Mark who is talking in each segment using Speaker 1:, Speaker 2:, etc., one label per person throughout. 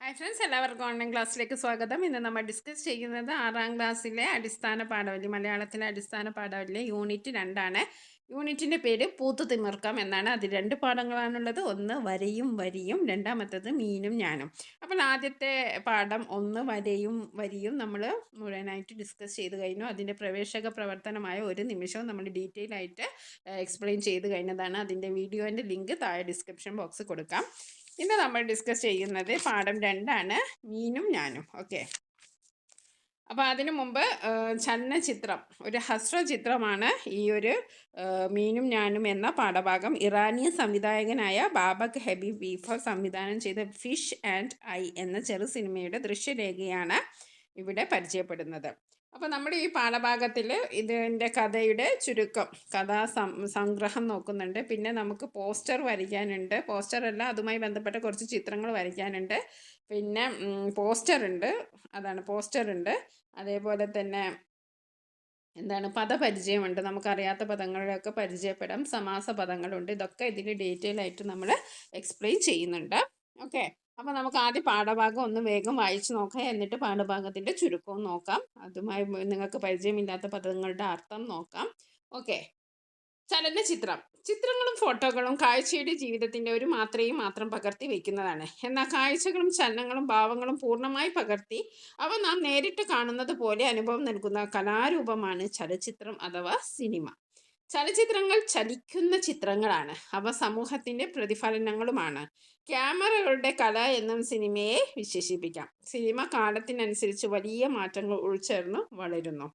Speaker 1: Hi friends, എല്ലാവർക്കും online ക്ലാസ്സിലേക്ക് സ്വാഗതം. ഇന്ന് നമ്മൾ ഡിസ്കസ് ചെയ്യുന്നത് 6ാം ക്ലാസ്സിലെ അടിസ്ഥാന പാഠവലി, മലയാളത്തിലെ അടിസ്ഥാന പാഠവലിയിലെ യൂണിറ്റ് 2 ആണ്. യൂണിറ്റിൻ്റെ പേര് പൂത്തുതിമിർക്കാം എന്നാണ്. അതിൽ 2 പാഠങ്ങളാണുള്ളത്. ഒന്ന് വരയും വരിയും, രണ്ടാമത്തേത് മീനും ഞാനും. അപ്പോൾ ആദ്യത്തെ പാഠം 1 വരയും വരിയും നമ്മൾ മുഴുവനായിട്ട് ഡിസ്കസ് ചെയ്ത് കഴിഞ്ഞു. അതിൻ്റെ പ്രവേശക പ്രവർത്തനമായ ഒരു നിമിഷവും നമ്മൾ ഡീറ്റെയിൽ ആയിട്ട് എക്സ്പ്ലെയിൻ ചെയ്ത് കഴിഞ്ഞതാണ്. അതിൻ്റെ വീഡിയോൻ്റെ ലിങ്ക് താഴെ ഡിസ്ക്രിപ്ഷൻ ബോക്സ് കൊടുക്കാം. ഇന്ന് നമ്മൾ ഡിസ്കസ് ചെയ്യുന്നത് പാഠം 2 മീനും ഞാനും. ഓക്കെ, അപ്പോൾ അതിനു മുമ്പ് ചലനചിത്രം, ഒരു ഹ്രസ്വചിത്രമാണ് ഈ ഒരു മീനും ഞാനും എന്ന പാഠഭാഗം. ഇറാനിയൻ സംവിധായകനായ ബാബക് ഹബീബ് ബീഫർ സംവിധാനം ചെയ്ത ഫിഷ് ആൻഡ് ഐ എന്ന ചെറു സിനിമയുടെ ദൃശ്യരേഖയാണ് ഇവിടെ പരിചയപ്പെടുന്നത്. അപ്പോൾ നമ്മുടെ ഈ പാഠഭാഗത്തിൽ ഇതിൻ്റെ കഥയുടെ ചുരുക്കം, സംഗ്രഹം നോക്കുന്നുണ്ട്. പിന്നെ നമുക്ക് പോസ്റ്റർ വരയ്ക്കാനുണ്ട്. പോസ്റ്ററല്ല, അതുമായി ബന്ധപ്പെട്ട കുറച്ച് ചിത്രങ്ങൾ വരയ്ക്കാനുണ്ട്. പിന്നെ പോസ്റ്റർ ഉണ്ട്. അതേപോലെ തന്നെ പദപരിചയമുണ്ട്. നമുക്കറിയാത്ത പദങ്ങളിലൊക്കെ പരിചയപ്പെടാം. സമാസ പദങ്ങളുണ്ട്. ഇതൊക്കെ ഇതിൽ ഡീറ്റെയിൽ ആയിട്ട് നമ്മൾ എക്സ്പ്ലെയിൻ ചെയ്യുന്നുണ്ട്. ഓക്കെ, അപ്പോൾ നമുക്ക് ആദ്യം പാഠഭാഗം ഒന്ന് വേഗം വായിച്ച് നോക്കാം. എന്നിട്ട് പാഠഭാഗത്തിൻ്റെ ചുരുക്കവും നോക്കാം. അതുമായി നിങ്ങൾക്ക് പരിചയമില്ലാത്ത പദങ്ങളുടെ അർത്ഥം നോക്കാം. ഓക്കെ, ചലനചിത്രം. ചിത്രങ്ങളും ഫോട്ടോകളും കാഴ്ചയുടെ ജീവിതത്തിൻ്റെ ഒരു മാത്രം പകർത്തി വയ്ക്കുന്നതാണ്. എന്നാൽ കാഴ്ചകളും ചലനങ്ങളും ഭാവങ്ങളും പൂർണ്ണമായി പകർത്തി അവ നാം നേരിട്ട് കാണുന്നത് പോലെ അനുഭവം നൽകുന്ന കലാരൂപമാണ് ചലച്ചിത്രം അഥവാ സിനിമ. ചലച്ചിത്രങ്ങൾ ചലിക്കുന്ന ചിത്രങ്ങളാണ്. അവ സമൂഹത്തിൻ്റെ പ്രതിഫലനങ്ങളുമാണ്. ക്യാമറകളുടെ കല എന്നും സിനിമയെ വിശേഷിപ്പിക്കാം. സിനിമ കാലത്തിനനുസരിച്ച് വലിയ മാറ്റങ്ങൾ ഉൾച്ചേർന്ന് വളരുന്നു.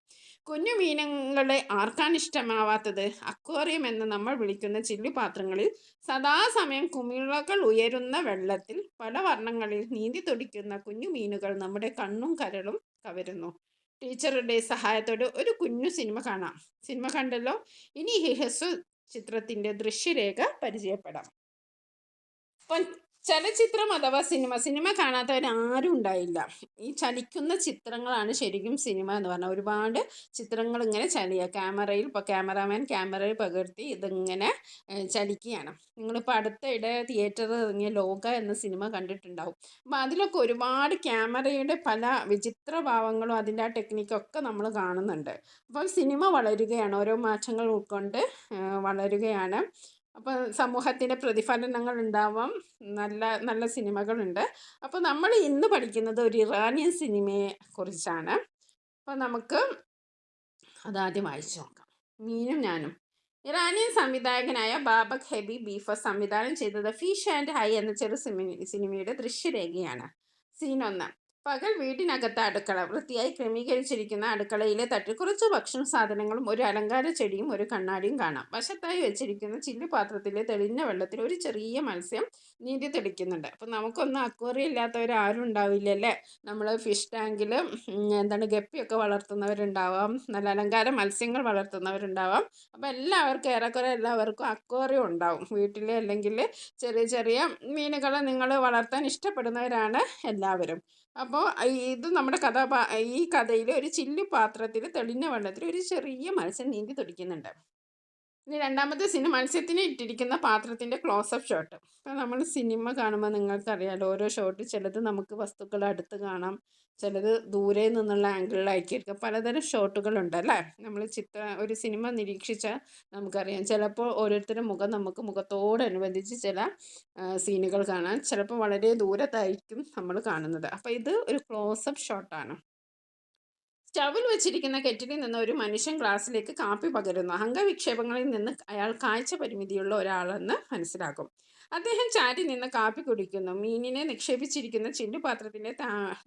Speaker 1: കുഞ്ഞു മീനുകളെ ആർക്കാണ് ഇഷ്ടമാവാത്തത്? അക്വേറിയം എന്ന് നമ്മൾ വിളിക്കുന്ന ചില്ലുപാത്രങ്ങളിൽ സദാസമയം കുമിളകൾ ഉയരുന്ന വെള്ളത്തിൽ പല വർണ്ണങ്ങളിൽ നീന്തി തുടിക്കുന്ന കുഞ്ഞു മീനുകൾ നമ്മുടെ കണ്ണും കരളും കവരുന്നു. ടീച്ചറുടെ സഹായത്തോടെ ഒരു കുഞ്ഞു സിനിമ കാണാം. സിനിമ കണ്ടല്ലോ, ഇനി ഈ ഹ്രസ്വ ചിത്രത്തിൻ്റെ ദൃശ്യരേഖ പരിചയപ്പെടാം. അപ്പം ചലച്ചിത്രം അഥവാ സിനിമ കാണാത്തവരാരും ഉണ്ടായില്ല. ഈ ചലിക്കുന്ന ചിത്രങ്ങളാണ് ശരിക്കും സിനിമ എന്ന് പറഞ്ഞാൽ. ഒരുപാട് ചിത്രങ്ങൾ ഇങ്ങനെ ഇപ്പോൾ ക്യാമറാമാൻ ക്യാമറയിൽ പകർത്തി ഇതിങ്ങനെ ചലിക്കുകയാണ്. നിങ്ങളിപ്പോൾ അടുത്തിടെ തിയേറ്ററിൽ ഇറങ്ങിയ ലോക എന്ന സിനിമ കണ്ടിട്ടുണ്ടാവും. അപ്പോൾ അതിലൊക്കെ ഒരുപാട് ക്യാമറയുടെ പല വിചിത്ര ഭാവങ്ങളും അതിൻ്റെ ആ ടെക്നിക്കൊക്കെ നമ്മൾ കാണുന്നുണ്ട്. അപ്പോൾ സിനിമ വളരുകയാണ്, ഓരോ മാറ്റങ്ങൾ ഉൾക്കൊണ്ട് വളരുകയാണ്. അപ്പോൾ സമൂഹത്തിൻ്റെ പ്രതിഫലനങ്ങൾ ഉണ്ടാവാം. നല്ല നല്ല സിനിമകളുണ്ട്. അപ്പോൾ നമ്മൾ ഇന്ന് പഠിക്കുന്നത് ഒരു ഇറാനിയൻ സിനിമയെ കുറിച്ചാണ്. അപ്പോൾ നമുക്ക് അതാദ്യം വായിച്ചു നോക്കാം. മീനും ഞാനും. ഇറാനിയൻ സംവിധായകനായ ബാബക് ഹബീബ് ബീഫർ സംവിധാനം ചെയ്തത് ഫിഷ് ആൻഡ് ഐ എന്ന ചെറു സിനിമയുടെ ദൃശ്യരേഖയാണ്. സീൻ 1. പകൽ വീടിനകത്ത് അടുക്കള. വൃത്തിയായി ക്രമീകരിച്ചിരിക്കുന്ന അടുക്കളയിലെ തട്ടിൽ കുറച്ച് ഭക്ഷണ സാധനങ്ങളും ഒരു അലങ്കാര ചെടിയും ഒരു കണ്ണാടിയും കാണാം. വശത്തായി വെച്ചിരിക്കുന്ന ചില്ലുപാത്രത്തിലെ തെളിഞ്ഞ വെള്ളത്തിൽ ഒരു ചെറിയ മത്സ്യം നീന്തി തെളിക്കുന്നുണ്ട്. അപ്പം നമുക്കൊന്നും അക്വേറിയം ഇല്ലാത്തവരാരും ഉണ്ടാവില്ലല്ലേ. നമ്മൾ ഫിഷ് ടാങ്കിൽ ഗപ്പിയൊക്കെ വളർത്തുന്നവരുണ്ടാവാം, നല്ല അലങ്കാര മത്സ്യങ്ങൾ വളർത്തുന്നവരുണ്ടാവാം. അപ്പോൾ ഏറെക്കുറെ എല്ലാവർക്കും അക്വേറിയം ഉണ്ടാവും വീട്ടിൽ. അല്ലെങ്കിൽ ചെറിയ ചെറിയ മീനുകളെ നിങ്ങൾ വളർത്താൻ ഇഷ്ടപ്പെടുന്നവരാണ് എല്ലാവരും. അപ്പോൾ ഇത് നമ്മുടെ ഈ കഥയിൽ ഒരു ചില്ലു പാത്രത്തിൽ തെളിഞ്ഞ വെള്ളത്തിൽ ഒരു ചെറിയ മത്സ്യം നീന്തി തുടിക്കുന്നുണ്ട്. ഇനി രണ്ടാമത്തെ സീന് മത്സ്യത്തിന് ഇട്ടിരിക്കുന്ന പാത്രത്തിൻ്റെ ക്ലോസപ്പ് ഷോട്ട്. അപ്പോൾ നമ്മൾ സിനിമ കാണുമ്പോൾ നിങ്ങൾക്കറിയാലോ, ഓരോ ഷോട്ട് ചിലത് നമുക്ക് വസ്തുക്കൾ അടുത്ത് കാണാം, ചിലത് ദൂരെ നിന്നുള്ള ആംഗിളിലായിരിക്കും. പലതരം ഷോട്ടുകളുണ്ടല്ലേ. നമ്മൾ ഒരു സിനിമ നിരീക്ഷിച്ചാൽ നമുക്കറിയാം. ചിലപ്പോൾ ഓരോരുത്തരുടെ മുഖം നമുക്ക് മുഖത്തോടനുബന്ധിച്ച് ചില സീനുകൾ കാണാം. ചിലപ്പോൾ വളരെ ദൂരത്തായിരിക്കും നമ്മൾ കാണുന്നത്. അപ്പോൾ ഇത് ഒരു ക്ലോസപ്പ് ഷോട്ടാണ്. സ്റ്റവിൽ വെച്ചിരിക്കുന്ന കെറ്റിലിൽ നിന്ന് ഒരു മനുഷ്യൻ ഗ്ലാസ്സിലേക്ക് കാപ്പി പകരുന്നു. അംഗവിക്ഷേപങ്ങളിൽ നിന്ന് അയാൾ കാഴ്ച പരിമിതിയുള്ള ഒരാളെന്ന് മനസ്സിലാക്കും. അദ്ദേഹം ചാരി നിന്ന് കാപ്പി കുടിക്കുന്നു. മീനിനെ നിക്ഷേപിച്ചിരിക്കുന്ന ചില്ലുപാത്രത്തിൻ്റെ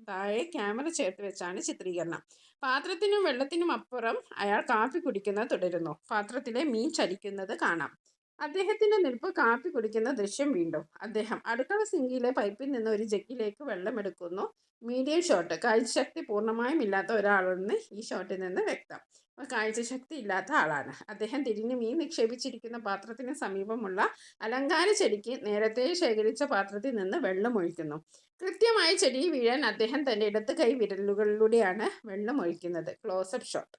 Speaker 1: താഴെ ക്യാമറ ചേർത്ത് വെച്ചാണ് ചിത്രീകരണം. പാത്രത്തിനും വെള്ളത്തിനും അപ്പുറം അയാൾ കാപ്പി കുടിക്കുന്നത് തുടരുന്നു. പാത്രത്തിലെ മീൻ ചലിക്കുന്നത് കാണാം. അദ്ദേഹത്തിൻ്റെ നിൽപ്പ് കാപ്പി കുടിക്കുന്ന ദൃശ്യം വീണ്ടും. അദ്ദേഹം അടുക്കള സിങ്കിലെ പൈപ്പിൽ നിന്ന് ഒരു ജഗ്ഗിലേക്ക് വെള്ളമെടുക്കുന്നു. Medium shot. കാഴ്ചശക്തി പൂർണ്ണമായും ഇല്ലാത്ത ഒരാളെന്ന് ഈ ഷോട്ടിൽ നിന്ന് വ്യക്തം. അപ്പോൾ കാഴ്ചശക്തി ഇല്ലാത്ത ആളാണ് അദ്ദേഹം. തിരിഞ്ഞ് മീൻ നിക്ഷേപിച്ചിരിക്കുന്ന പാത്രത്തിന് സമീപമുള്ള അലങ്കാര ചെടിക്ക് നേരത്തെ ശേഖരിച്ച പാത്രത്തിൽ നിന്ന് വെള്ളം ഒഴിക്കുന്നു. കൃത്യമായി ചെടിയിൽ വീഴാൻ അദ്ദേഹം തൻ്റെ ഇടത്ത് കൈ വിരലുകളിലൂടെയാണ് വെള്ളം ഒഴിക്കുന്നത്. Close-up shot.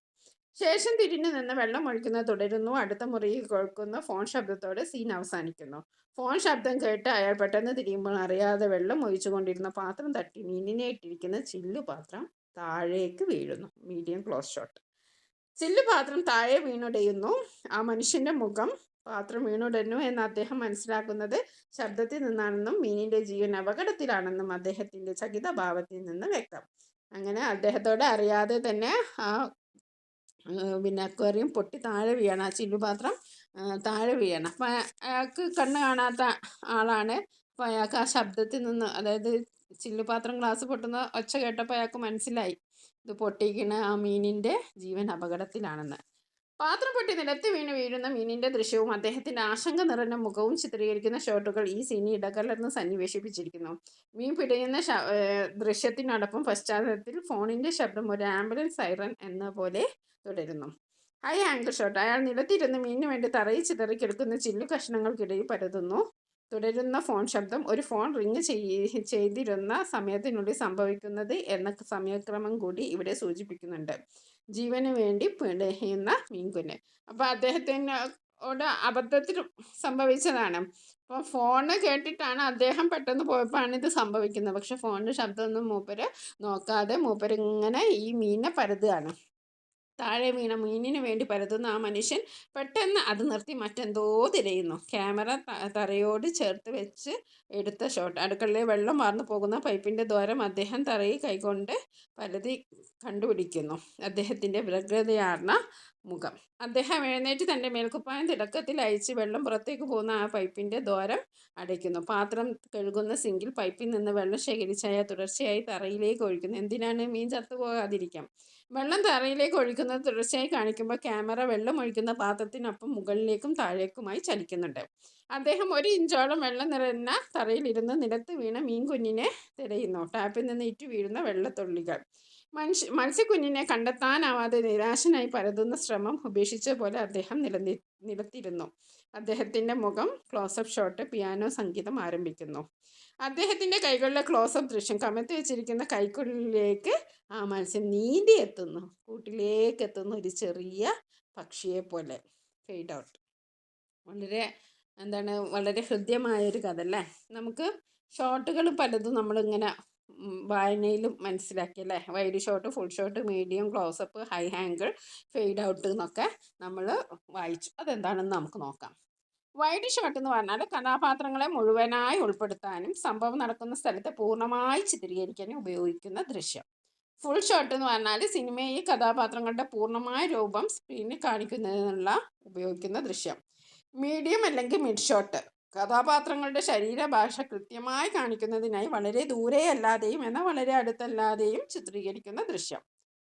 Speaker 1: ശേഷം തിരിഞ്ഞു നിന്ന് വെള്ളം ഒഴിക്കുന്നത് തുടരുന്നു. അടുത്ത മുറിയിൽ കേൾക്കുന്ന ഫോൺ ശബ്ദത്തോടെ സീൻ അവസാനിക്കുന്നു. ഫോൺ ശബ്ദം കേട്ട് അയാൾ പെട്ടെന്ന് തിരിയുമ്പോൾ അറിയാതെ വെള്ളം ഒഴിച്ചുകൊണ്ടിരുന്ന പാത്രം തട്ടി മീനിനെ ഇട്ടിരിക്കുന്ന ചില്ലു പാത്രം താഴേക്ക് വീഴുന്നു. Medium close shot. ചില്ലു പാത്രം താഴെ വീണുടയുന്നു. ആ മനുഷ്യന്റെ മുഖം പാത്രം വീണുടഞ്ഞു എന്ന് അദ്ദേഹം മനസ്സിലാക്കുന്നത് ശബ്ദത്തിൽ നിന്നാണെന്നും മീനിന്റെ ജീവൻ അപകടത്തിലാണെന്നും അദ്ദേഹത്തിന്റെ ചകിത ഭാവത്തിൽ നിന്ന് വ്യക്തം. അങ്ങനെ അദ്ദേഹത്തോട് അറിയാതെ തന്നെ ആ പിന്നെ അക്വേറിയം പൊട്ടി താഴെ വീഴണം. ആ ചില്ലുപാത്രം താഴെ വീഴണം. അപ്പം അയാൾക്ക് കണ്ണ് കാണാത്ത ആളാണ്. അപ്പോൾ അയാൾക്ക് ആ ശബ്ദത്തിൽ നിന്ന്, അതായത് ചില്ലുപാത്രം ഗ്ലാസ് പൊട്ടുന്ന ഒച്ച കേട്ടപ്പോൾ അയാൾക്ക് മനസ്സിലായി ഇത് പൊട്ടിക്കണ ആ മീനിൻ്റെ ജീവൻ അപകടത്തിലാണെന്ന്. പാത്രം പൊട്ടി നിലത്ത് വീഴുന്ന മീനിന്റെ ദൃശ്യവും അദ്ദേഹത്തിന്റെ ആശങ്ക നിറഞ്ഞ മുഖവും ചിത്രീകരിക്കുന്ന ഷോട്ടുകൾ ഈ സീനി ഇടകലർന്ന് സന്നിവേശിപ്പിച്ചിരിക്കുന്നു. മീൻ പിടയുന്ന ദൃശ്യത്തിനോടൊപ്പം പശ്ചാത്തലത്തിൽ ഫോണിന്റെ ശബ്ദം ഒരു ആംബുലൻസ് സൈറൻ എന്ന പോലെ തുടരുന്നു. High angle shot. അയാൾ നിലത്തിരുന്ന് മീനിന് വേണ്ടി തറയിൽ ചിതറിക്കിടക്കുന്ന ചില്ലു കഷ്ണങ്ങൾക്കിടയിൽ പരതുന്നു. തുടരുന്ന ഫോൺ ശബ്ദം ഒരു ഫോൺ റിങ് ചെയ്തിരുന്ന സമയത്തിനുള്ളിൽ സംഭവിക്കുന്നത് എന്ന സമയക്രമം കൂടി ഇവിടെ സൂചിപ്പിക്കുന്നുണ്ട്. ജീവന് വേണ്ടി പിടയുന്ന മീൻകുഞ്ഞ്. അപ്പോൾ അദ്ദേഹത്തിനോട് അബദ്ധത്തിൽ സംഭവിച്ചതാണ്. അപ്പോൾ ഫോണ് കേട്ടിട്ടാണ് അദ്ദേഹം പെട്ടെന്ന് പോയപ്പോഴാണ് ഇത് സംഭവിക്കുന്നത്. പക്ഷെ ഫോണിൻ്റെ ശബ്ദമൊന്നും മൂപ്പര് നോക്കാതെ മൂപ്പരിങ്ങനെ ഈ മീനിനെ പരതുകയാണ്. താഴെ വീണ മീനിന് വേണ്ടി പരതുന്ന ആ മനുഷ്യൻ പെട്ടെന്ന് അത് നിർത്തി മറ്റെന്തോ തിരയുന്നു. ക്യാമറ തറയോട് ചേർത്ത് വെച്ച് എടുത്ത ഷോട്ട്. അടുക്കളയിൽ വെള്ളം വാർന്നു പോകുന്ന പൈപ്പിൻ്റെ ദ്വാരം അദ്ദേഹം തറയിൽ കൈകൊണ്ട് പലതി കണ്ടുപിടിക്കുന്നു. അദ്ദേഹത്തിൻ്റെ വ്യഗ്രതയാർന്ന മുഖം. അദ്ദേഹം എഴുന്നേറ്റ് തൻ്റെ മേൽക്കുപ്പായം തിടക്കത്തിൽ അയച്ച് വെള്ളം പുറത്തേക്ക് പോകുന്ന ആ പൈപ്പിൻ്റെ ദ്വാരം അടയ്ക്കുന്നു. പാത്രം കഴുകുന്ന സിങ്കിൽ പൈപ്പിൽ നിന്ന് വെള്ളം ശേഖരിച്ചായ തുടർച്ചയായി തറയിലേക്ക് ഒഴിക്കുന്നു. എന്തിനാണ്? മീൻ ചത്തു പോകാതിരിക്കാം. വെള്ളം തറയിലേക്ക് ഒഴിക്കുന്നത് തുടർച്ചയായി കാണിക്കുമ്പോൾ ക്യാമറ വെള്ളം ഒഴിക്കുന്ന പാത്രത്തിനൊപ്പം മുകളിലേക്കും താഴേക്കുമായി ചലിക്കുന്നുണ്ട്. അദ്ദേഹം 1 ഇഞ്ചോളം വെള്ളം നിറഞ്ഞ തറയിലിരുന്ന് നിലത്ത് വീണ മീൻകുഞ്ഞിനെ തിരയുന്നു. ടാപ്പിൽ നിന്ന് ഇറ്റു വീഴുന്ന വെള്ളത്തുള്ളികൾ. മത്സ്യക്കുഞ്ഞിനെ കണ്ടെത്താനാവാതെ നിരാശനായി പരതുന്ന ശ്രമം ഉപേക്ഷിച്ച പോലെ അദ്ദേഹം നിലത്തിരുന്നു. അദ്ദേഹത്തിൻ്റെ മുഖം ക്ലോസപ്പ് ഷോട്ട്. പിയാനോ സംഗീതം ആരംഭിക്കുന്നു. അദ്ദേഹത്തിൻ്റെ കൈകളിലെ ക്ലോസപ്പ് ദൃശ്യം. കമഴ്ത്തി വെച്ചിരിക്കുന്ന കൈക്കുള്ളിലേക്ക് ആ മത്സ്യം നീന്തി എത്തുന്നു. കൂട്ടിലേക്ക് എത്തുന്ന ഒരു ചെറിയ പക്ഷിയെ പോലെ. Fade out. വളരെ ഹൃദ്യമായൊരു കഥ അല്ലേ. നമുക്ക് ഷോട്ടുകൾ പലതും നമ്മളിങ്ങനെ വായനയിലും മനസ്സിലാക്കിയല്ലേ. Wide shot, full shot, medium, closeup, high angle, fade out എന്നൊക്കെ നമ്മൾ വായിച്ചു. അതെന്താണെന്ന് നമുക്ക് നോക്കാം. വൈഡ് ഷോട്ട് എന്ന് പറഞ്ഞാൽ കഥാപാത്രങ്ങളെ മുഴുവനായി ഉൾപ്പെടുത്താനും സംഭവം നടക്കുന്ന സ്ഥലത്തെ പൂർണ്ണമായി ചിത്രീകരിക്കാനും ഉപയോഗിക്കുന്ന ദൃശ്യം. ഫുൾ ഷോട്ട് എന്ന് പറഞ്ഞാൽ സിനിമയിൽ കഥാപാത്രങ്ങളുടെ പൂർണ്ണമായ രൂപം സ്ക്രീനിൽ കാണിക്കുന്നതിനുള്ള ഉപയോഗിക്കുന്ന ദൃശ്യം. മീഡിയം അല്ലെങ്കിൽ മിഡ് ഷോട്ട് കഥാപാത്രങ്ങളുടെ ശരീരഭാഷ കൃത്യമായി കാണിക്കുന്നതിനായി വളരെ ദൂരെയല്ലാതെയും എന്നാൽ വളരെ അടുത്തല്ലാതെയും ചിത്രീകരിക്കുന്ന ദൃശ്യം.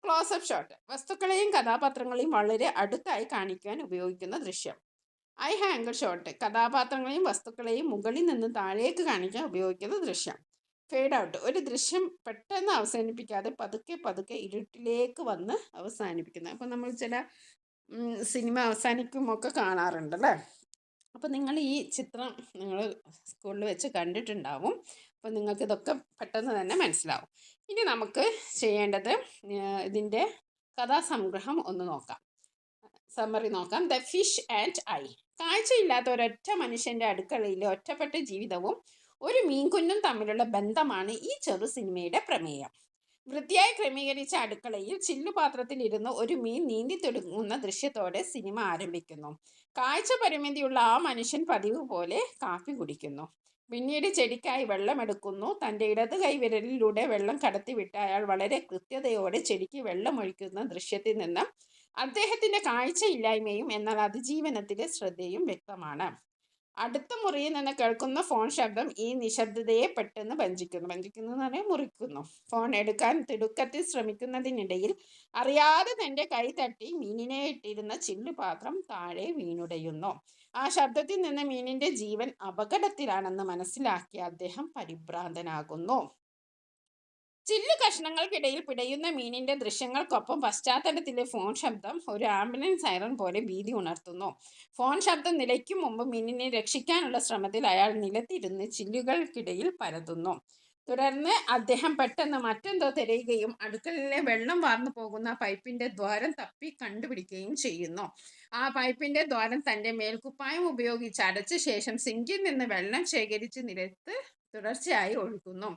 Speaker 1: ക്ലോസപ്പ് ഷോട്ട് വസ്തുക്കളെയും കഥാപാത്രങ്ങളെയും വളരെ അടുത്തായി കാണിക്കാൻ ഉപയോഗിക്കുന്ന ദൃശ്യം. ഹൈ ആംഗിൾ ഷോട്ട് കഥാപാത്രങ്ങളെയും വസ്തുക്കളെയും മുകളിൽ നിന്ന് താഴേക്ക് കാണിക്കാൻ ഉപയോഗിക്കുന്ന ദൃശ്യം. ഫെയ്ഡ് ഔട്ട് ഒരു ദൃശ്യം പെട്ടെന്ന് അവസാനിപ്പിക്കാതെ പതുക്കെ പതുക്കെ ഇരുട്ടിലേക്ക് വന്ന് അവസാനിപ്പിക്കുന്നത്. അപ്പം നമ്മൾ ചില സിനിമ അവസാനിക്കുമൊക്കെ കാണാറുണ്ട് അല്ലേ. അപ്പോൾ നിങ്ങൾ ഈ ചിത്രം നിങ്ങൾ സ്കൂളിൽ വെച്ച് കണ്ടിട്ടുണ്ടാവും. അപ്പോൾ നിങ്ങൾക്ക് ഇതൊക്കെ പെട്ടെന്ന് തന്നെ മനസ്സിലാവും. ഇനി നമുക്ക് ചെയ്യേണ്ടത് ഇതിൻ്റെ കഥാസംഗ്രഹം ഒന്ന് നോക്കാം. സമ്മറി നോക്കാം. The fish and I. കാഴ്ചയില്ലാത്ത ഒരൊറ്റ മനുഷ്യൻ്റെ അടുക്കളയിലെ ഒറ്റപ്പെട്ട ജീവിതവും ഒരു മീൻകുഞ്ഞും തമ്മിലുള്ള ബന്ധമാണ് ഈ ചെറു സിനിമയുടെ പ്രമേയം. വൃത്തിയായി ക്രമീകരിച്ച അടുക്കളയിൽ ചില്ലുപാത്രത്തിൽ ഇരുന്ന് ഒരു മീൻ നീന്തി തുടങ്ങുന്ന ദൃശ്യത്തോടെ സിനിമ ആരംഭിക്കുന്നു. കാഴ്ച പരിമിതിയുള്ള ആ മനുഷ്യൻ പതിവ് പോലെ കാപ്പി കുടിക്കുന്നു. പിന്നീട് ചെടിക്കായി വെള്ളമെടുക്കുന്നു. തൻ്റെ ഇടത് കൈവിരലിലൂടെ വെള്ളം കടത്തിവിട്ട് അയാൾ വളരെ കൃത്യതയോടെ ചെടിക്ക് വെള്ളമൊഴിക്കുന്ന ദൃശ്യത്തിൽ നിന്ന് അദ്ദേഹത്തിൻ്റെ കാഴ്ചയില്ലായ്മയും എന്നാൽ അതിജീവനത്തിലെ ശ്രദ്ധയും വ്യക്തമാണ്. അടുത്ത മുറിയിൽ നിന്ന് കേൾക്കുന്ന ഫോൺ ശബ്ദം ഈ നിശബ്ദതയെ പെട്ടെന്ന് ഭഞ്ചിക്കുന്നു എന്ന് പറഞ്ഞാൽ മുറിക്കുന്നു. ഫോൺ എടുക്കാൻ തിടുക്കത്തിൽ ശ്രമിക്കുന്നതിനിടയിൽ അറിയാതെ തൻ്റെ കൈ തട്ടി മീനിനെ ഇട്ടിരുന്ന ചില്ലുപാത്രം താഴെ വീണുടയുന്നു. ആ ശബ്ദത്തിൽ നിന്ന് മീനിൻ്റെ ജീവൻ അപകടത്തിലാണെന്ന് മനസ്സിലാക്കിയ അദ്ദേഹം പരിഭ്രാന്തനാകുന്നു. ചില്ലു കഷ്ണങ്ങൾക്കിടയിൽ പിടയുന്ന മീനിന്റെ ദൃശ്യങ്ങൾക്കൊപ്പം പശ്ചാത്തലത്തിലെ ഫോൺ ശബ്ദം ഒരു ആംബുലൻസ് സൈറൺ പോലെ ഭീതി ഉണർത്തുന്നു. ഫോൺ ശബ്ദം നിലയ്ക്കും മുമ്പ് മീനിനെ രക്ഷിക്കാനുള്ള ശ്രമത്തിൽ അയാൾ നിലത്തിരുന്ന് ചില്ലുകൾക്കിടയിൽ പരതുന്നു. തുടർന്ന് അദ്ദേഹം പെട്ടെന്ന് മറ്റെന്തോ തിരയുകയും അടുക്കളയിലെ വെള്ളം വാർന്നു പോകുന്ന പൈപ്പിന്റെ ദ്വാരം തപ്പി കണ്ടുപിടിക്കുകയും ചെയ്യുന്നു. ആ പൈപ്പിന്റെ ദ്വാരം തന്റെ മേൽക്കുപ്പായം ഉപയോഗിച്ച് അടച്ച ശേഷം സിങ്കിൽ നിന്ന് വെള്ളം ശേഖരിച്ച് നിലത്ത് തുടർച്ചയായി ഒഴുക്കുന്നു.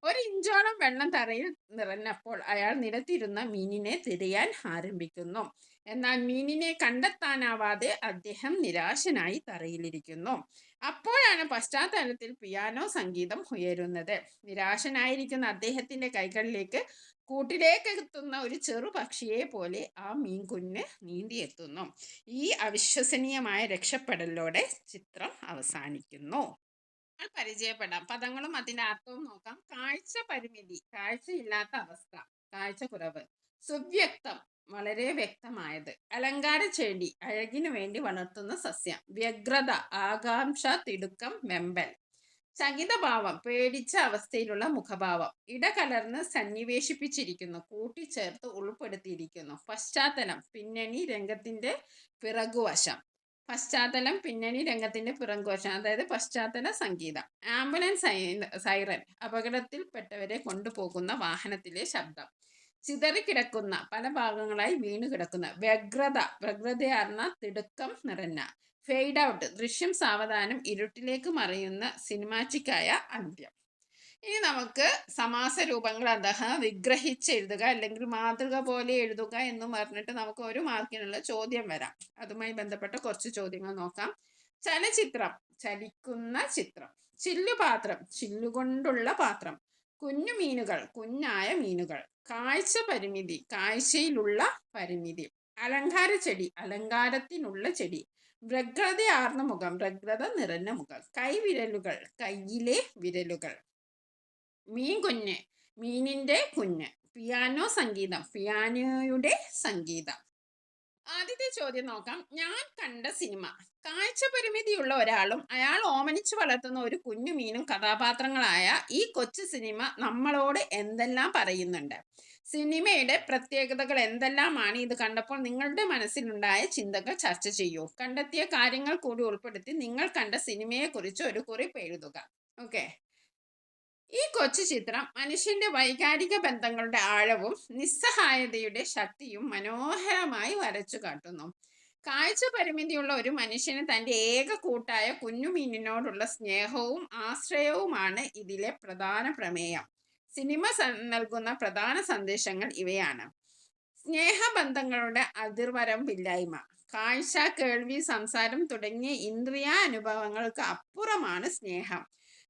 Speaker 1: ഒരു ഇഞ്ചോളം വെള്ളം തറയിൽ നിറഞ്ഞപ്പോൾ അയാൾ നിലത്തിരുന്ന മീനിനെ തിരയാൻ ആരംഭിക്കുന്നു. എന്നാൽ മീനിനെ കണ്ടെത്താനാവാതെ അദ്ദേഹം നിരാശനായി തറയിലിരിക്കുന്നു. അപ്പോഴാണ് പശ്ചാത്തലത്തിൽ പിയാനോ സംഗീതം ഉയരുന്നത്. നിരാശനായിരിക്കുന്ന അദ്ദേഹത്തിന്റെ കൈകളിലേക്ക് കൂട്ടിലേക്ക് എത്തുന്ന ഒരു ചെറു പക്ഷിയെ പോലെ ആ മീൻകുഞ്ഞ് നീന്തിയെത്തുന്നു. ഈ അവിശ്വസനീയമായ രക്ഷപ്പെടലോടെ ചിത്രം അവസാനിക്കുന്നു. പരിചയപ്പെടാം. പദങ്ങളും അതിന്റെ അർത്ഥവും നോക്കാം. കാഴ്ച പരിമിതി, കാഴ്ചയില്ലാത്ത അവസ്ഥ, കാഴ്ചക്കുറവ്. സുവ്യക്തം, വളരെ വ്യക്തമായത്. അലങ്കാര ചെടി, അഴകിനു വേണ്ടി വളർത്തുന്ന സസ്യം. വ്യഗ്രത, ആകാംക്ഷ, തിടുക്കം, വെമ്പൽ. ചകിതഭാവം, പേടിച്ച അവസ്ഥയിലുള്ള മുഖഭാവം. ഇടകലർന്ന് സന്നിവേശിപ്പിച്ചിരിക്കുന്നു, കൂട്ടിച്ചേർത്ത് ഉൾപ്പെടുത്തിയിരിക്കുന്നു. പശ്ചാത്തലം, പിന്നണി രംഗത്തിന്റെ പിറകുവശം. പശ്ചാത്തലം, പിന്നണി രംഗത്തിന്റെ പിറകുവശം, അതായത് പശ്ചാത്തല സംഗീതം. ആംബുലൻസ് സൈറൻ, അപകടത്തിൽപ്പെട്ടവരെ കൊണ്ടുപോകുന്ന വാഹനത്തിലെ ശബ്ദം. ചിതറിക്കിടക്കുന്ന, പല ഭാഗങ്ങളായി വീണു കിടക്കുന്ന. വ്യഗ്രത, വ്യഗ്രതയാർന്ന, തിടുക്കം നിറഞ്ഞ. ഫെയ്ഡ് ഔട്ട്, ദൃശ്യം സാവധാനം ഇരുട്ടിലേക്ക് മറയുന്ന സിനിമാറ്റിക്കായ അന്ത്യം. ഇനി നമുക്ക് സമാസ രൂപങ്ങൾ അഥവാ വിഗ്രഹിച്ച് എഴുതുക അല്ലെങ്കിൽ മാതൃക പോലെ എഴുതുക എന്നും പറഞ്ഞിട്ട് നമുക്ക് ഒരു മാർക്കിനുള്ള ചോദ്യം വരാം. അതുമായി ബന്ധപ്പെട്ട കുറച്ച് ചോദ്യങ്ങൾ നോക്കാം. ചലച്ചിത്രം, ചലിക്കുന്ന ചിത്രം. ചില്ലുപാത്രം, ചില്ലുകൊണ്ടുള്ള പാത്രം. കുഞ്ഞു മീനുകൾ, കുഞ്ഞായ മീനുകൾ. കാഴ്ച പരിമിതി, കാഴ്ചയിലുള്ള പരിമിതി. അലങ്കാര ചെടി, അലങ്കാരത്തിനുള്ള ചെടി. വ്യഗ്രതയാർന്ന മുഖം, വ്യഗ്രത നിറഞ്ഞ മുഖം. കൈവിരലുകൾ, കയ്യിലെ വിരലുകൾ. മീൻ കുഞ്ഞ്, മീനിന്റെ കുഞ്ഞ്. പിയാനോ സംഗീതം, പിയാനോയുടെ സംഗീതം. ആദ്യത്തെ ചോദ്യം നോക്കാം. ഞാൻ കണ്ട സിനിമ. കാഴ്ച പരിമിതിയുള്ള ഒരാളും അയാൾ ഓമനിച്ചു വളർത്തുന്ന ഒരു കുഞ്ഞു മീനും കഥാപാത്രങ്ങളായ ഈ കൊച്ചു സിനിമ നമ്മളോട് എന്തെല്ലാം പറയുന്നുണ്ട്? സിനിമയുടെ പ്രത്യേകതകൾ എന്തെല്ലാമാണ്? ഇത് കണ്ടപ്പോൾ നിങ്ങളുടെ മനസ്സിലുണ്ടായ ചിന്തകൾ ചർച്ച ചെയ്യൂ. കണ്ടെത്തിയ കാര്യങ്ങൾ കൂടി ഉൾപ്പെടുത്തി നിങ്ങൾ കണ്ട സിനിമയെക്കുറിച്ച് ഒരു കുറിപ്പ് എഴുതുക. ഓക്കെ. ഈ കൊച്ചു ചിത്രം മനുഷ്യന്റെ വൈകാരിക ബന്ധങ്ങളുടെ ആഴവും നിസ്സഹായതയുടെ ശക്തിയും മനോഹരമായി വരച്ചു കാട്ടുന്നു. കാഴ്ച പരിമിതിയുള്ള ഒരു മനുഷ്യന് തന്റെ ഏക കൂട്ടായ കുഞ്ഞുമീനിനോടുള്ള സ്നേഹവും ആശ്രയവുമാണ് ഇതിലെ പ്രധാന പ്രമേയം. സിനിമ നൽകുന്ന പ്രധാന സന്ദേശങ്ങൾ ഇവയാണ്. സ്നേഹബന്ധങ്ങളുടെ അതിർവരമ്പില്ലായ്മ. കാഴ്ച, കേൾവി, സംസാരം തുടങ്ങിയ ഇന്ദ്രിയ അനുഭവങ്ങൾക്ക് അപ്പുറമാണ് സ്നേഹം.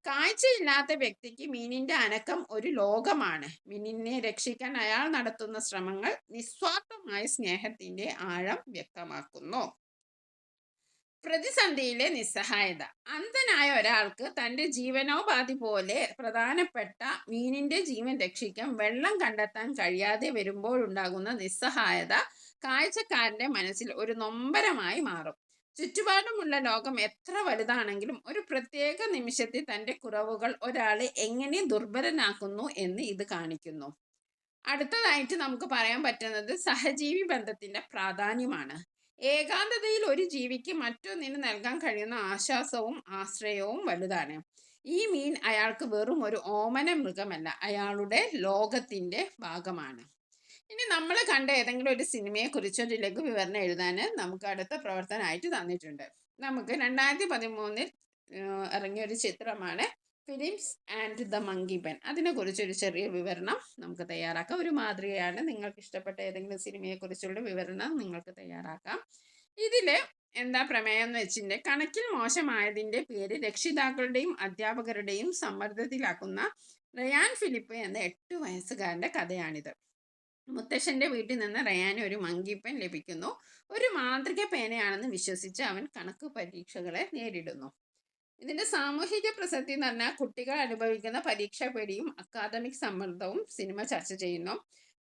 Speaker 1: കാഴ്ചയില്ലാത്ത വ്യക്തിക്ക് മീനിന്റെ അനക്കം ഒരു ലോകമാണ്. മീനിനെ രക്ഷിക്കാൻ അയാൾ നടത്തുന്ന ശ്രമങ്ങൾ നിസ്വാർത്ഥമായ സ്നേഹത്തിന്റെ ആഴം വ്യക്തമാക്കുന്നു. പ്രതിസന്ധിയിലെ നിസ്സഹായത. അന്ധനായ ഒരാൾക്ക് തന്റെ ജീവനോപാധി പോലെ പ്രധാനപ്പെട്ട മീനിന്റെ ജീവൻ രക്ഷിക്കാൻ വെള്ളം കണ്ടെത്താൻ കഴിയാതെ വരുമ്പോഴുണ്ടാകുന്ന നിസ്സഹായത കാഴ്ചക്കാരന്റെ മനസ്സിൽ ഒരു നൊമ്പരമായി മാറും. ചുറ്റുപാടുമുള്ള ലോകം എത്ര വലുതാണെങ്കിലും ഒരു പ്രത്യേക നിമിഷത്തിൽ തന്റെ കുറവുകൾ ഒരാളെ എങ്ങനെ ദുർബലനാക്കുന്നു എന്ന് ഇത് കാണിക്കുന്നു. അടുത്തതായിട്ട് നമുക്ക് പറയാൻ പറ്റുന്നത് സഹജീവി ബന്ധത്തിന്റെ പ്രാധാന്യമാണ്. ഏകാന്തതയിൽ ഒരു ജീവിക്ക് മറ്റൊന്നിന് നൽകാൻ കഴിയുന്ന ആശ്വാസവും ആശ്രയവും വലുതാണ്. ഈ മീൻ അയാൾക്ക് വെറും ഒരു ഓമന മൃഗമല്ല, അയാളുടെ ലോകത്തിന്റെ ഭാഗമാണ്. ഇനി നമ്മൾ കണ്ട ഏതെങ്കിലും ഒരു സിനിമയെ കുറിച്ച് ഒരു ലഘു വിവരണം എഴുതാൻ നമുക്ക് അടുത്ത പ്രവർത്തനമായിട്ട് തന്നിട്ടുണ്ട്. നമുക്ക് 2013 ഇറങ്ങിയ ഒരു ചിത്രമാണ് Philips and the monkey pen. അതിനെക്കുറിച്ചൊരു ചെറിയ വിവരണം നമുക്ക് തയ്യാറാക്കാം. ഒരു മാതൃകയാണ്. നിങ്ങൾക്ക് ഇഷ്ടപ്പെട്ട ഏതെങ്കിലും സിനിമയെക്കുറിച്ചുള്ള വിവരണം നിങ്ങൾക്ക് തയ്യാറാക്കാം. ഇതിൽ എന്താ പ്രമേയം എന്ന് വെച്ചിട്ടുണ്ടെങ്കിൽ, കണക്കിൽ മോശമായതിൻ്റെ പേര് രക്ഷിതാക്കളുടെയും അധ്യാപകരുടെയും സമ്മർദ്ദത്തിലാക്കുന്ന റയാൻ ഫിലിപ്പ് എന്ന 8 വയസ്സുകാരൻ്റെ കഥയാണിത്. മുത്തശ്ശൻ്റെ വീട്ടിൽ നിന്ന് റയാന് ഒരു മങ്കി പെൻ ലഭിക്കുന്നു. ഒരു മാന്ത്രിക പേനയാണെന്ന് വിശ്വസിച്ച് അവൻ കണക്ക് പരീക്ഷകളെ നേരിടുന്നു. ഇതിന്റെ സാമൂഹിക പ്രസക്തി എന്ന് പറഞ്ഞാൽ കുട്ടികൾ അനുഭവിക്കുന്ന പരീക്ഷാ പേടിയും അക്കാദമിക് സമ്മർദ്ദവും സിനിമ ചർച്ച ചെയ്യുന്നു.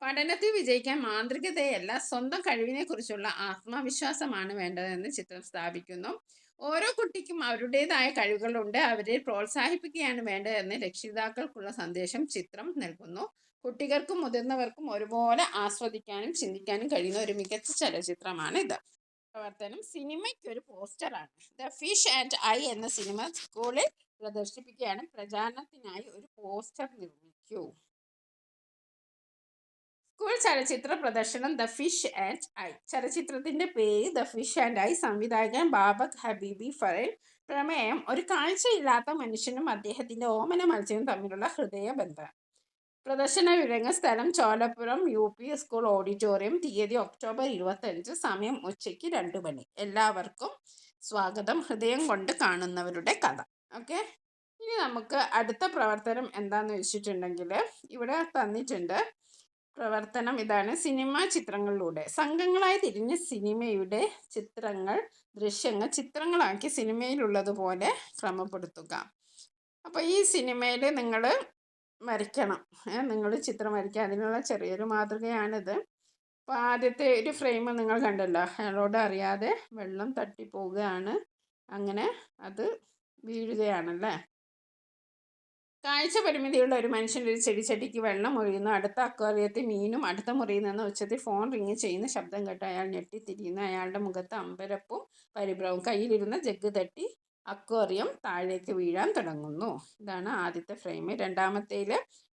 Speaker 1: പഠനത്തിൽ വിജയിക്കാൻ മാന്ത്രികതയല്ല, സ്വന്തം കഴിവിനെ കുറിച്ചുള്ള ആത്മവിശ്വാസമാണ് വേണ്ടതെന്ന് ചിത്രം സ്ഥാപിക്കുന്നു. ഓരോ കുട്ടിക്കും അവരുടേതായ കഴിവുകളുണ്ട്, അവരെ പ്രോത്സാഹിപ്പിക്കുകയാണ് വേണ്ടതെന്ന് രക്ഷിതാക്കൾക്കുള്ള സന്ദേശം ചിത്രം നൽകുന്നു. കുട്ടികൾക്കും മുതിർന്നവർക്കും ഒരുപോലെ ആസ്വദിക്കാനും ചിന്തിക്കാനും കഴിയുന്ന ഒരു മികച്ച ചലച്ചിത്രമാണ് ഇത്. പ്രവർത്തനം സിനിമയ്ക്ക് ഒരു പോസ്റ്ററാണ്. ദ ഫിഷ് ആൻഡ് ഐ എന്ന സിനിമ സ്കൂളിൽ പ്രദർശിപ്പിക്കുകയാണ്. പ്രചാരണത്തിനായി ഒരു പോസ്റ്റർ നിർമ്മിക്കൂ. സ്കൂൾ ചലച്ചിത്ര പ്രദർശനം ദ ഫിഷ് ആൻഡ് ഐ. ചലച്ചിത്രത്തിന്റെ പേര് ദ ഫിഷ് ആൻഡ് ഐ. സംവിധായകൻ ബാബക് ഹബീബി ഫറേൽ. പ്രമേയം: ഒരു കാഴ്ചയില്ലാത്ത മനുഷ്യനും അദ്ദേഹത്തിന്റെ ഓമന മത്സ്യവും തമ്മിലുള്ള ഹൃദയബന്ധം. പ്രദർശന വിവരങ്ങൾ: സ്ഥലം ചോലപ്പുറം UP സ്കൂൾ ഓഡിറ്റോറിയം. തീയതി ഒക്ടോബർ 25. സമയം ഉച്ചയ്ക്ക് 2 മണി. എല്ലാവർക്കും സ്വാഗതം. ഹൃദയം കൊണ്ട് കാണുന്നവരുടെ കഥ. ഓക്കെ, ഇനി നമുക്ക് അടുത്ത പ്രവർത്തനം എന്താന്ന് വെച്ചിട്ടുണ്ടെങ്കിൽ ഇവിടെ തന്നിട്ടുണ്ട്. പ്രവർത്തനം ഇതാണ്. സിനിമ ചിത്രങ്ങളിലൂടെ സംഘങ്ങളായി തിരിഞ്ഞ് സിനിമയുടെ ദൃശ്യങ്ങൾ ചിത്രങ്ങളാക്കി സിനിമയിലുള്ളതുപോലെ ക്രമപ്പെടുത്തുക. അപ്പോൾ ഈ സിനിമയിൽ നിങ്ങൾ വരയ്ക്കണം. നിങ്ങൾ ചിത്രം വരയ്ക്കുക. അതിനുള്ള ചെറിയൊരു മാതൃകയാണിത്. അപ്പോൾ ആദ്യത്തെ ഒരു ഫ്രെയിം നിങ്ങൾ കണ്ടല്ലോ. അയാളോട് അറിയാതെ വെള്ളം തട്ടിപ്പോവുകയാണ്. അങ്ങനെ അത് വീഴുകയാണല്ലേ. കാഴ്ച പരിമിതിയുള്ള ഒരു മനുഷ്യൻ ഒരു ചെടിച്ചട്ടിക്ക് വെള്ളം ഒഴിയുന്നു. അടുത്ത അക്വേറിയത്തിൽ മീനും. അടുത്ത മുറിയിൽ നിന്ന് ഉച്ചത്തിൽ ഫോൺ റിങ് ചെയ്യുന്ന ശബ്ദം കേട്ട് അയാൾ ഞെട്ടിത്തിരിയുന്നു. അയാളുടെ മുഖത്ത് അമ്പരപ്പും പരിഭ്രമവും. കയ്യിലിരുന്ന ജഗ് തട്ടി അക്വേറിയം താഴേക്ക് വീഴാൻ തുടങ്ങുന്നു. ഇതാണ് ആദ്യത്തെ ഫ്രെയിം. രണ്ടാമത്തേൽ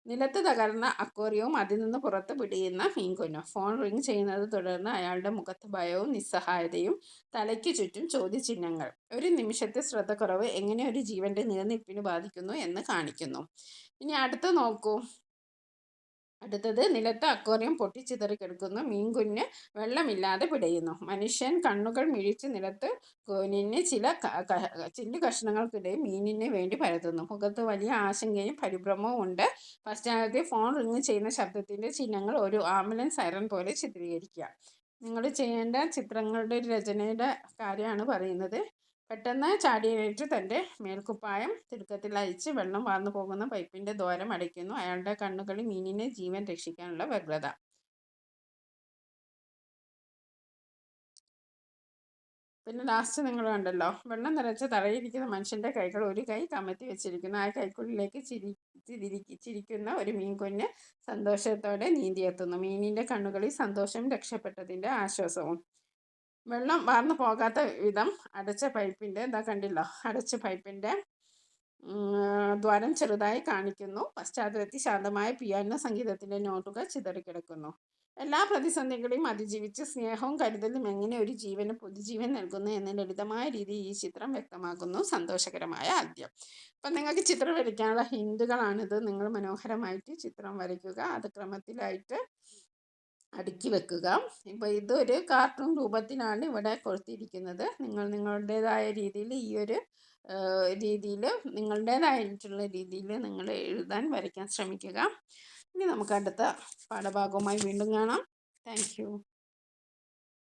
Speaker 1: നിലത്ത് തകർന്ന അക്വേറിയവും അതിൽ നിന്ന് പുറത്ത് പിടിയുന്ന മീൻകുഞ്ഞും. ഫോൺ റിങ് ചെയ്യുന്നത് തുടർന്ന് അയാളുടെ മുഖത്ത് ഭയവും നിസ്സഹായതയും. തലയ്ക്ക് ചുറ്റും ചോദ്യചിഹ്നങ്ങൾ. ഒരു നിമിഷത്തെ ശ്രദ്ധക്കുറവ് എങ്ങനെ ഒരു ജീവന്റെ നിലനിൽപ്പിന് ബാധിക്കുന്നു എന്ന് കാണിക്കുന്നു. ഇനി അടുത്ത് നോക്കൂ. അടുത്തത് നിലത്ത് അക്വേറിയം പൊട്ടിച്ചിതറി കിടക്കുന്നു. മീൻകുഞ്ഞ് വെള്ളമില്ലാതെ പിടയുന്നു. മനുഷ്യൻ കണ്ണുകൾ മിഴിച്ച് നിലത്ത് കുനിഞ്ഞ് ചില്ല് കഷ്ണങ്ങൾക്കിടയിൽ മീനിന് വേണ്ടി പരത്തുന്നു. മുഖത്ത് വലിയ ആശങ്കയും പരിഭ്രമവും ഉണ്ട്. പശ്ചാത്തലത്തിൽ ഫോൺ റിങ് ചെയ്യുന്ന ശബ്ദത്തിന്റെ ചിഹ്നങ്ങൾ ഒരു ആംബുലൻസ് സൈറൻ പോലെ ചിത്രീകരിക്കുക. നിങ്ങൾ ചെയ്യേണ്ട ചിത്രങ്ങളുടെ ഒരു രചനയുടെ കാര്യമാണ് പറയുന്നത്. പെട്ടെന്ന് ചാടിയേറ്റ് തൻ്റെ മേൽക്കുപ്പായം തിടുക്കത്തിൽ അഴിച്ച് വെള്ളം വാർന്നു പോകുന്ന പൈപ്പിന്റെ ദ്വാരം അടയ്ക്കുന്നു. അയാളുടെ കണ്ണുകളിൽ മീനിനെ ജീവൻ രക്ഷിക്കാനുള്ള വ്യഗ്രത. പിന്നെ ലാസ്റ്റ് നിങ്ങൾ കണ്ടല്ലോ, വെള്ളം നിറച്ച തറയിരിക്കുന്ന മനുഷ്യന്റെ കൈകൾ ഒരു കൈ കമത്തി വെച്ചിരിക്കുന്നു. ആ കൈക്കുള്ളിലേക്ക് ചിരിക്കുന്ന ഒരു മീൻകുഞ്ഞ് സന്തോഷത്തോടെ നീന്തിയെത്തുന്നു. മീനിന്റെ കണ്ണുകളിൽ സന്തോഷവും രക്ഷപ്പെട്ടതിന്റെ ആശ്വാസവും. വെള്ളം വാർന്നു പോകാത്ത വിധം അടച്ച പൈപ്പിന്റെ ദ്വാരം ചെറുതായി കാണിക്കുന്നു. പശ്ചാത്തലത്തിൽ ശാന്തമായ പിയാനോ സംഗീതത്തിന്റെ നോട്ടുകൾ ചിതറിക്കിടക്കുന്നു. എല്ലാ പ്രതിസന്ധികളെയും അതിജീവിച്ച് സ്നേഹവും കരുതലും എങ്ങനെ ഒരു ജീവന് പുതുജീവൻ നൽകുന്നു എന്ന ലളിതമായ രീതിയിൽ ഈ ചിത്രം വ്യക്തമാക്കുന്നു. സന്തോഷകരമായ ആദ്യം. അപ്പം നിങ്ങൾക്ക് ചിത്രം വരയ്ക്കാനുള്ള ഹിന്റുകളാണിത്. നിങ്ങൾ മനോഹരമായിട്ട് ചിത്രം വരയ്ക്കുക. അത് ക്രമത്തിലായിട്ട് അടുക്കി വെക്കുക. ഇപ്പോൾ ഇതൊരു കാർട്ടൂൺ രൂപത്തിലാണ് ഇവിടെ കൊടുത്തിരിക്കുന്നത്. നിങ്ങളുടേതായ രീതിയിൽ ഈ ഒരു നിങ്ങളുടേതായിട്ടുള്ള രീതിയിൽ നിങ്ങൾ വരയ്ക്കാൻ ശ്രമിക്കുക. ഇനി നമുക്ക് അടുത്ത പാഠഭാഗവുമായി വീണ്ടും കാണാം. Thank you.